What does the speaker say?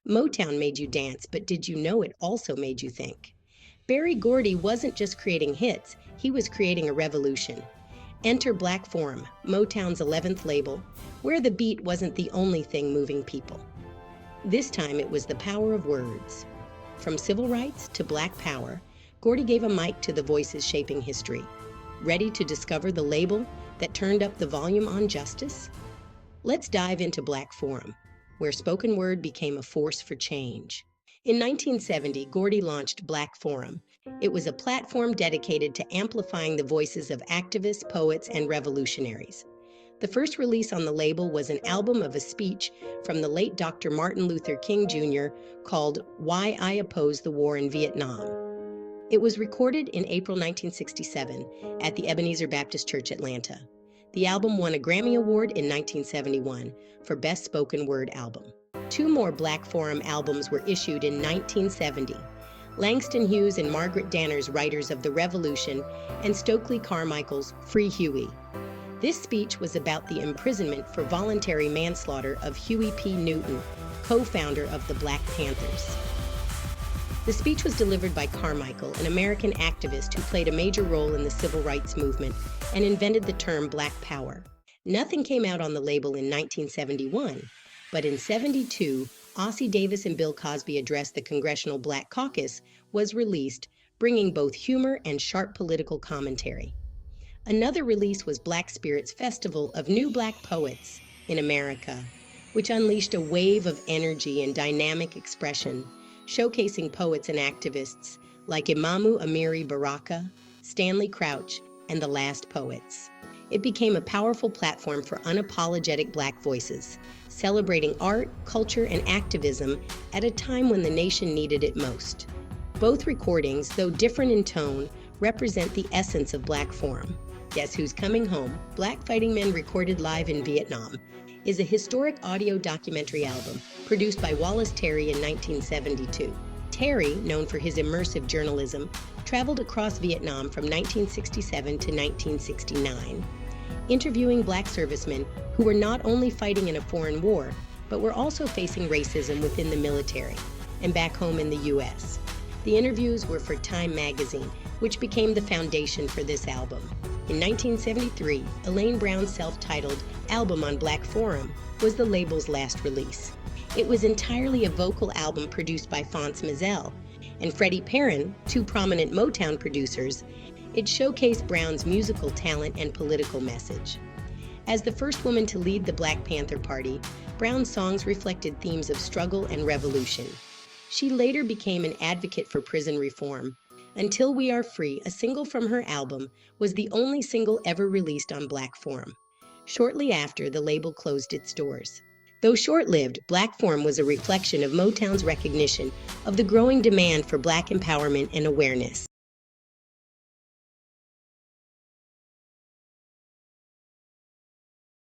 Motown made you dance, but did you know it also made you think? Berry Gordy wasn't just creating hits, he was creating a revolution. Enter Black Forum, Motown's 11th label, where the beat wasn't the only thing moving people. This time it was the power of words. From civil rights to Black power, Gordy gave a mic to the voices shaping history. Ready to discover the label that turned up the volume on justice? Let's dive into Black Forum, where spoken word became a force for change. In 1970, Gordy launched Black Forum. It was a platform dedicated to amplifying the voices of activists, poets, and revolutionaries. The first release on the label was an album of a speech from the late Dr. Martin Luther King Jr. called Why I Oppose the War in Vietnam. It was recorded in April 1967 at the Ebenezer Baptist Church, Atlanta. The album won a Grammy Award in 1971 for Best Spoken Word Album. Two more Black Forum albums were issued in 1970. Langston Hughes and Margaret Danner's Writers of the Revolution and Stokely Carmichael's Free Huey. This speech was about the imprisonment for voluntary manslaughter of Huey P. Newton, co-founder of the Black Panthers. The speech was delivered by Carmichael, an American activist who played a major role in the civil rights movement and invented the term Black Power. Nothing came out on the label in 1971, but in '72, Ossie Davis and Bill Cosby addressed the Congressional Black Caucus was released, bringing both humor and sharp political commentary. Another release was Black Spirit's Festival of New Black Poets in America, which unleashed a wave of energy and dynamic expression, showcasing poets and activists like Imamu Amiri Baraka, Stanley Crouch, and the Last Poets. It became a powerful platform for unapologetic Black voices, celebrating art, culture, and activism at a time when the nation needed it most. Both recordings, though different in tone, represent the essence of Black Forum. Guess Who's Coming Home? Black Fighting Men Recorded Live in Vietnam is a historic audio documentary album produced by Wallace Terry in 1972. Terry, known for his immersive journalism, traveled across Vietnam from 1967 to 1969, interviewing Black servicemen who were not only fighting in a foreign war, but were also facing racism within the military and back home in the U.S. The interviews were for Time magazine, which became the foundation for this album. In 1973, Elaine Brown's self-titled album on Black Forum was the label's last release. It was entirely a vocal album produced by Phonce Mizell and Freddie Perrin, two prominent Motown producers. It showcased Brown's musical talent and political message. As the first woman to lead the Black Panther Party, Brown's songs reflected themes of struggle and revolution. She later became an advocate for prison reform. Until We Are Free, a single from her album, was the only single ever released on Black Forum. Shortly after, the label closed its doors. Though short-lived, Black Forum was a reflection of Motown's recognition of the growing demand for Black empowerment and awareness.